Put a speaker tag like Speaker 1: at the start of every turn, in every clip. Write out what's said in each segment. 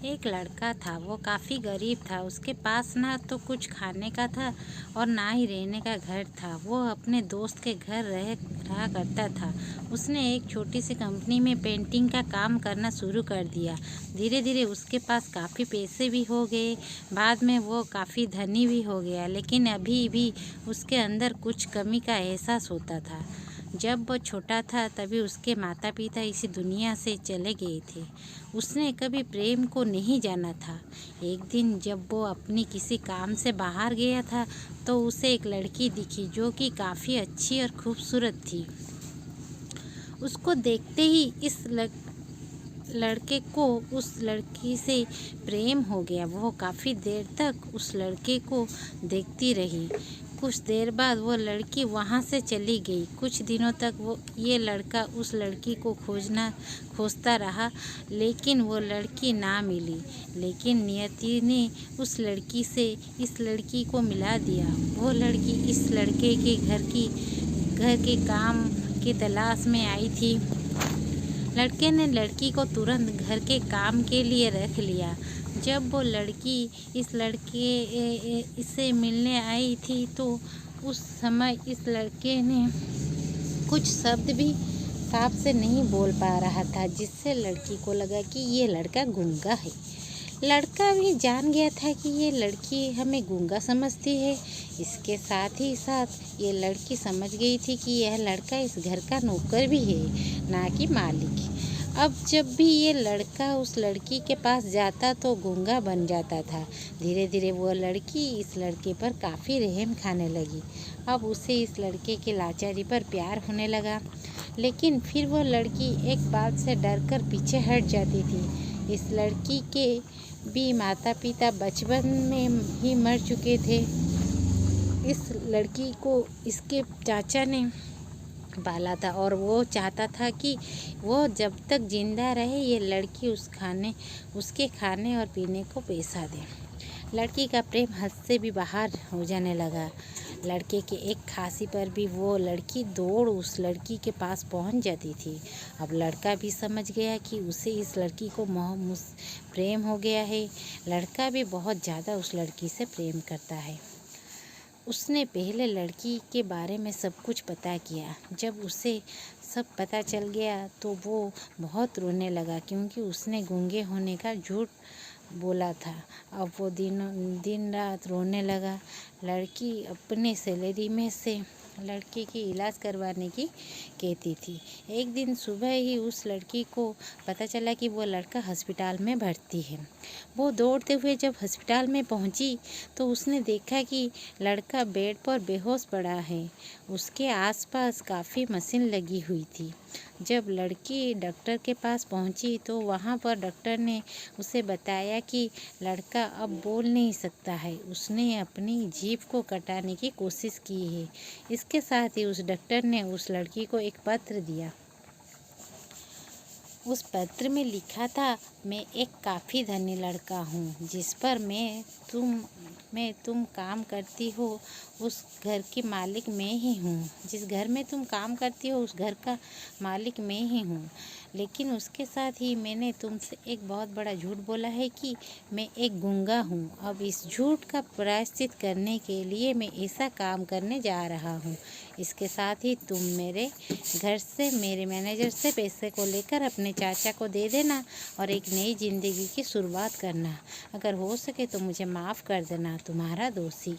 Speaker 1: एक लड़का था। वो काफ़ी गरीब था। उसके पास ना तो कुछ खाने का था और ना ही रहने का घर था। वो अपने दोस्त के घर रहा करता था। उसने एक छोटी सी कंपनी में पेंटिंग का काम करना शुरू कर दिया। धीरे धीरे उसके पास काफ़ी पैसे भी हो गए। बाद में वो काफ़ी धनी भी हो गया, लेकिन अभी भी उसके अंदर कुछ कमी का एहसास होता था। जब वो छोटा था तभी उसके माता पिता इसी दुनिया से चले गए थे। उसने कभी प्रेम को नहीं जाना था। एक दिन जब वो अपनी किसी काम से बाहर गया था तो उसे एक लड़की दिखी जो कि काफ़ी अच्छी और खूबसूरत थी। उसको देखते ही इस लड़के को उस लड़की से प्रेम हो गया। वो काफ़ी देर तक उस लड़के को देखती रही। कुछ देर बाद वो लड़की वहाँ से चली गई। कुछ दिनों तक ये लड़का उस लड़की को खोजता रहा, लेकिन वो लड़की ना मिली। लेकिन नियति ने उस लड़की से इस लड़की को मिला दिया। वो लड़की इस लड़के के घर के काम की तलाश में आई थी। लड़के ने लड़की को तुरंत घर के काम के लिए रख लिया। जब वो लड़की इस लड़के इससे मिलने आई थी तो उस समय इस लड़के ने कुछ शब्द भी साफ से नहीं बोल पा रहा था, जिससे लड़की को लगा कि ये लड़का गूंगा है। लड़का भी जान गया था कि ये लड़की हमें गूंगा समझती है। इसके साथ ही साथ ये लड़की समझ गई थी कि यह लड़का इस घर का नौकर भी है, ना कि मालिक। अब जब भी ये लड़का उस लड़की के पास जाता तो गूंगा बन जाता था। धीरे धीरे वो लड़की इस लड़के पर काफ़ी रहम खाने लगी। अब उसे इस लड़के की लाचारी पर प्यार होने लगा। लेकिन फिर वो लड़की एक बात से डरकर पीछे हट जाती थी। इस लड़की के भी माता पिता बचपन में ही मर चुके थे। इस लड़की को इसके चाचा ने पाला था और वो चाहता था कि वो जब तक जिंदा रहे ये लड़की उसके खाने और पीने को पैसा दे। लड़की का प्रेम हद से भी बाहर हो जाने लगा। लड़के के एक खांसी पर भी वो लड़की दौड़ उस लड़की के पास पहुंच जाती थी। अब लड़का भी समझ गया कि उसे इस लड़की को प्रेम हो गया है। लड़का भी बहुत ज़्यादा उस लड़की से प्रेम करता है। उसने पहले लड़की के बारे में सब कुछ पता किया। जब उसे सब पता चल गया तो वो बहुत रोने लगा, क्योंकि उसने गूंगे होने का झूठ बोला था। अब वो दिन रात रोने लगा। लड़की अपने सैलरी में से लड़के की इलाज करवाने की कहती थी। एक दिन सुबह ही उस लड़की को पता चला कि वो लड़का अस्पताल में भर्ती है। वो दौड़ते हुए जब अस्पताल में पहुंची तो उसने देखा कि लड़का बेड पर बेहोश पड़ा है। उसके आसपास काफ़ी मशीन लगी हुई थी। जब लड़की डॉक्टर के पास पहुंची तो वहां पर डॉक्टर ने उसे बताया कि लड़का अब बोल नहीं सकता है। उसने अपनी जीभ को कटाने की कोशिश की है। इसके साथ ही उस डॉक्टर ने उस लड़की को एक पत्र दिया। उस पत्र में लिखा था, मैं एक काफ़ी धनी लड़का हूँ। जिस पर तुम काम करती हो उस घर की मालिक मैं ही हूँ। जिस घर में तुम काम करती हो उस घर का मालिक मैं ही हूँ। लेकिन उसके साथ ही मैंने तुमसे एक बहुत बड़ा झूठ बोला है कि मैं एक गूंगा हूँ। अब इस झूठ का प्रायश्चित करने के लिए मैं ऐसा काम करने जा रहा हूँ। इसके साथ ही तुम मेरे घर से मेरे मैनेजर से पैसे को लेकर अपने चाचा को दे देना और एक नई ज़िंदगी की शुरुआत करना। अगर हो सके तो मुझे माफ़ कर देना, तुम्हारा दोषी।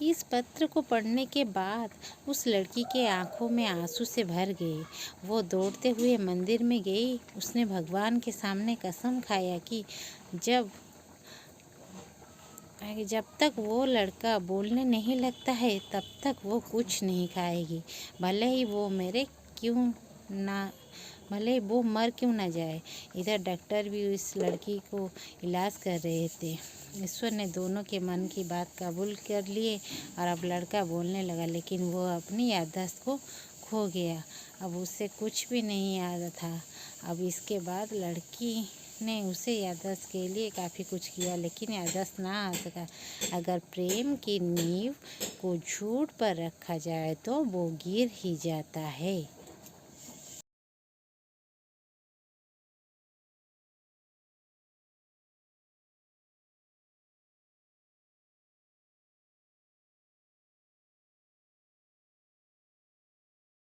Speaker 1: इस पत्र को पढ़ने के बाद उस लड़की के आंखों में आंसू से भर गए। वो दौड़ते हुए मंदिर में गई। उसने भगवान के सामने कसम खाया कि जब तक वो लड़का बोलने नहीं लगता है तब तक वो कुछ नहीं खाएगी, भले ही वो मर क्यों ना जाए। इधर डॉक्टर भी इस लड़की को इलाज कर रहे थे। ईश्वर ने दोनों के मन की बात कबूल कर लिए और अब लड़का बोलने लगा, लेकिन वो अपनी याददाश्त को खो गया। अब उसे कुछ भी नहीं याद था। अब इसके बाद लड़की ने उसे याददाश्त के लिए काफ़ी कुछ किया, लेकिन याददाश्त ना आ सका। अगर प्रेम की नींव को झूठ पर रखा जाए तो वो गिर ही जाता है।